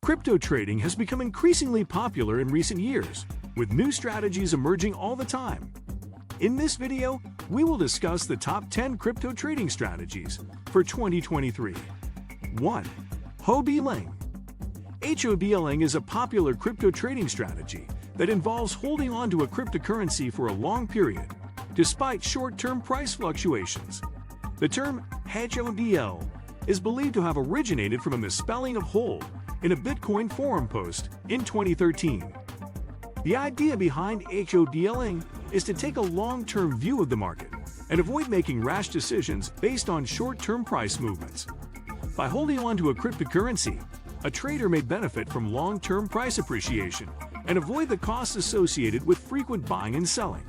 Crypto trading has become increasingly popular in recent years, with new strategies emerging all the time. In this video, we will discuss the top 10 crypto trading strategies for 2023. 1. HODLing. HODLing is a popular crypto trading strategy that involves holding onto a cryptocurrency for a long period, despite short-term price fluctuations. The term HODL is believed to have originated from a misspelling of hold in a Bitcoin forum post in 2013. The idea behind HODLing is to take a long-term view of the market and avoid making rash decisions based on short-term price movements. By holding on to a cryptocurrency, a trader may benefit from long-term price appreciation and avoid the costs associated with frequent buying and selling.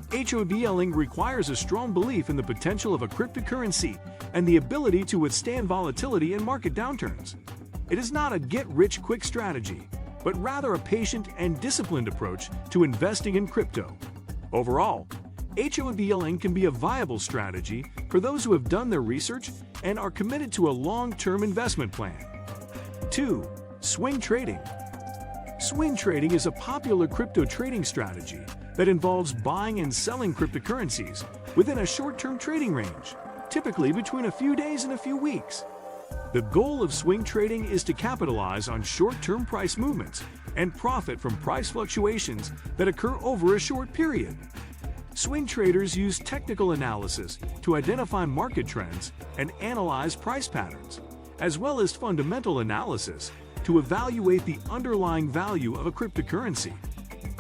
HODLing requires a strong belief in the potential of a cryptocurrency and the ability to withstand volatility and market downturns. It is not a get-rich-quick strategy, but rather a patient and disciplined approach to investing in crypto. Overall, HODLing can be a viable strategy for those who have done their research and are committed to a long-term investment plan. 2. Swing trading. Swing trading is a popular crypto trading strategy that involves buying and selling cryptocurrencies within a short-term trading range, typically between a few days and a few weeks. The goal of swing trading is to capitalize on short-term price movements and profit from price fluctuations that occur over a short period. Swing traders use technical analysis to identify market trends and analyze price patterns, as well as fundamental analysis to evaluate the underlying value of a cryptocurrency.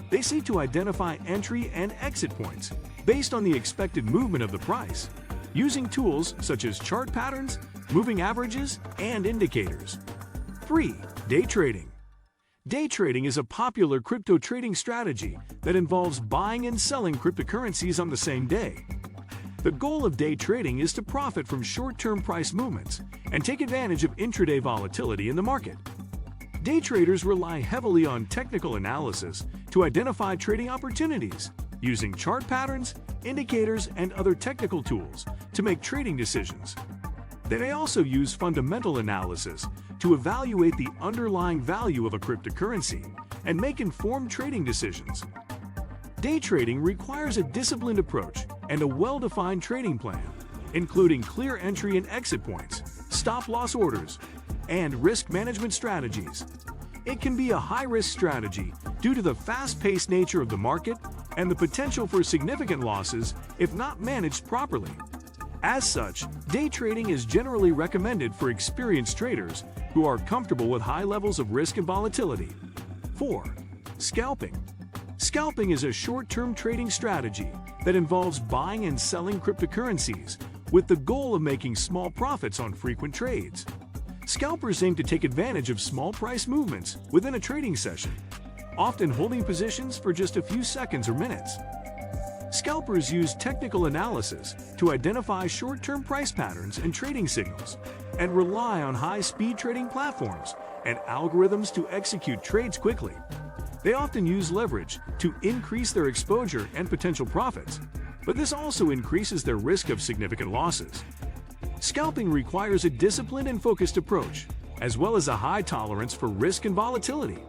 They seek to identify entry and exit points based on the expected movement of the price, using tools such as chart patterns, moving averages, and indicators. 3. Day trading. Day trading is a popular crypto trading strategy that involves buying and selling cryptocurrencies on the same day. The goal of day trading is to profit from short-term price movements and take advantage of intraday volatility in the market. Day traders rely heavily on technical analysis to identify trading opportunities, using chart patterns, indicators, and other technical tools to make trading decisions. They may also use fundamental analysis to evaluate the underlying value of a cryptocurrency and make informed trading decisions. Day trading requires a disciplined approach and a well-defined trading plan, including clear entry and exit points, stop-loss orders, and risk management strategies. It can be a high-risk strategy due to the fast-paced nature of the market and the potential for significant losses if not managed properly. As such, day trading is generally recommended for experienced traders who are comfortable with high levels of risk and volatility. 4. Scalping. Scalping is a short-term trading strategy that involves buying and selling cryptocurrencies with the goal of making small profits on frequent trades. Scalpers aim to take advantage of small price movements within a trading session, often holding positions for just a few seconds or minutes. Scalpers use technical analysis to identify short-term price patterns and trading signals, and rely on high-speed trading platforms and algorithms to execute trades quickly. They often use leverage to increase their exposure and potential profits, but this also increases their risk of significant losses. Scalping requires a disciplined and focused approach, as well as a high tolerance for risk and volatility.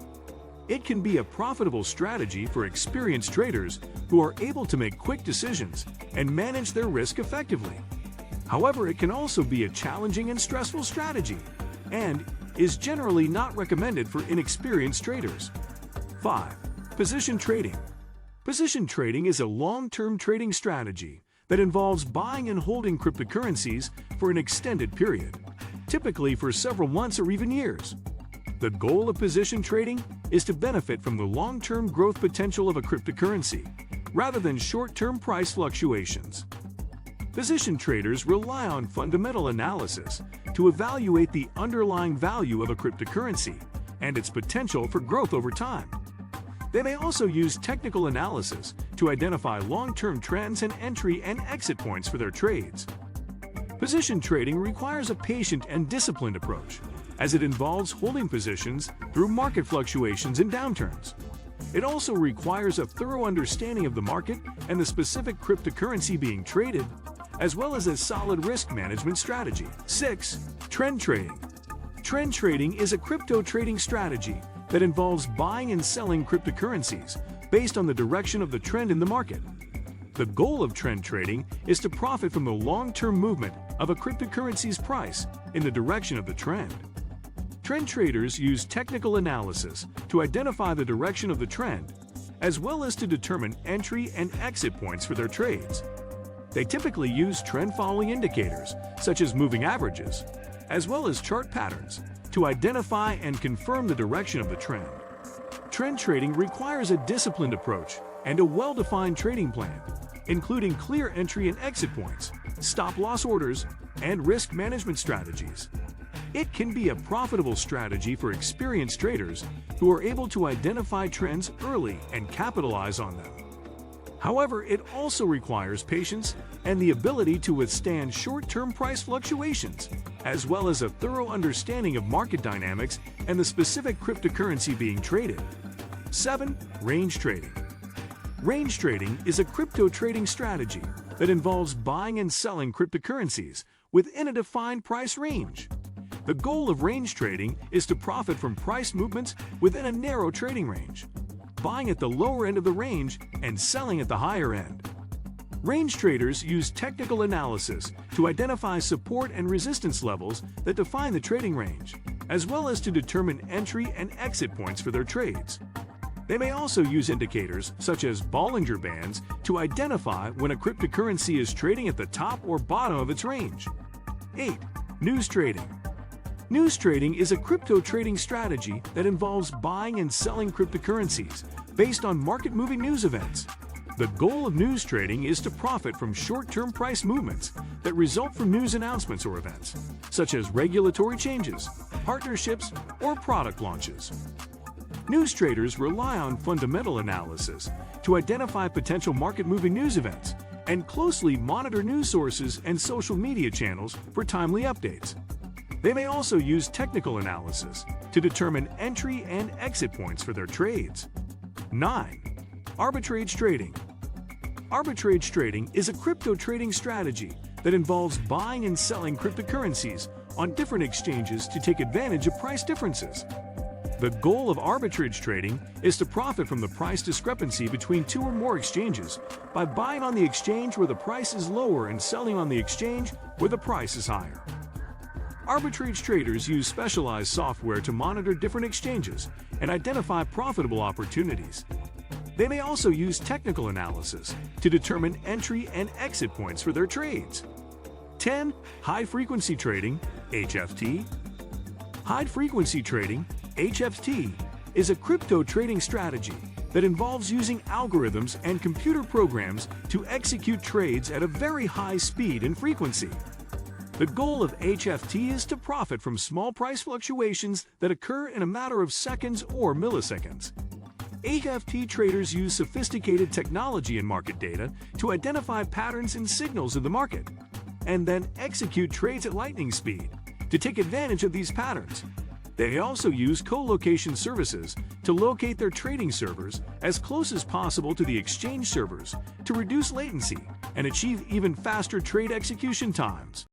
It can be a profitable strategy for experienced traders who are able to make quick decisions and manage their risk effectively. However, it can also be a challenging and stressful strategy, and is generally not recommended for inexperienced traders. 5. Position trading. Position trading is a long-term trading strategy that involves buying and holding cryptocurrencies for an extended period, typically for several months or even years. The goal of position trading is to benefit from the long-term growth potential of a cryptocurrency, rather than short-term price fluctuations. Position traders rely on fundamental analysis to evaluate the underlying value of a cryptocurrency and its potential for growth over time. They may also use technical analysis to identify long-term trends and entry and exit points for their trades. Position trading requires a patient and disciplined approach, as it involves holding positions through market fluctuations and downturns. It also requires a thorough understanding of the market and the specific cryptocurrency being traded, as well as a solid risk management strategy. 6. Trend trading. Trend trading is a crypto trading strategy that involves buying and selling cryptocurrencies based on the direction of the trend in the market. The goal of trend trading is to profit from the long-term movement of a cryptocurrency's price in the direction of the trend. Trend traders use technical analysis to identify the direction of the trend, as well as to determine entry and exit points for their trades. They typically use trend-following indicators, such as moving averages, as well as chart patterns, to identify and confirm the direction of the trend. Trend trading requires a disciplined approach and a well-defined trading plan, including clear entry and exit points, stop-loss orders, and risk management strategies. It can be a profitable strategy for experienced traders who are able to identify trends early and capitalize on them. However, it also requires patience and the ability to withstand short-term price fluctuations, as well as a thorough understanding of market dynamics and the specific cryptocurrency being traded. 7. Range trading. Range trading is a crypto trading strategy that involves buying and selling cryptocurrencies within a defined price range. The goal of range trading is to profit from price movements within a narrow trading range, buying at the lower end of the range and selling at the higher end. Range traders use technical analysis to identify support and resistance levels that define the trading range, as well as to determine entry and exit points for their trades. They may also use indicators such as Bollinger Bands to identify when a cryptocurrency is trading at the top or bottom of its range. 8. News trading. News trading is a crypto trading strategy that involves buying and selling cryptocurrencies based on market-moving news events. The goal of news trading is to profit from short-term price movements that result from news announcements or events, such as regulatory changes, partnerships, or product launches. News traders rely on fundamental analysis to identify potential market-moving news events and closely monitor news sources and social media channels for timely updates. They may also use technical analysis to determine entry and exit points for their trades. 9. Arbitrage trading. Arbitrage trading is a crypto trading strategy that involves buying and selling cryptocurrencies on different exchanges to take advantage of price differences. The goal of arbitrage trading is to profit from the price discrepancy between two or more exchanges by buying on the exchange where the price is lower and selling on the exchange where the price is higher. Arbitrage traders use specialized software to monitor different exchanges and identify profitable opportunities. They may also use technical analysis to determine entry and exit points for their trades. 10. High-frequency trading, HFT. High-frequency trading, HFT, is a crypto trading strategy that involves using algorithms and computer programs to execute trades at a very high speed and frequency. The goal of HFT is to profit from small price fluctuations that occur in a matter of seconds or milliseconds. HFT traders use sophisticated technology and market data to identify patterns and signals in the market, and then execute trades at lightning speed to take advantage of these patterns. They also use co-location services to locate their trading servers as close as possible to the exchange servers to reduce latency and achieve even faster trade execution times.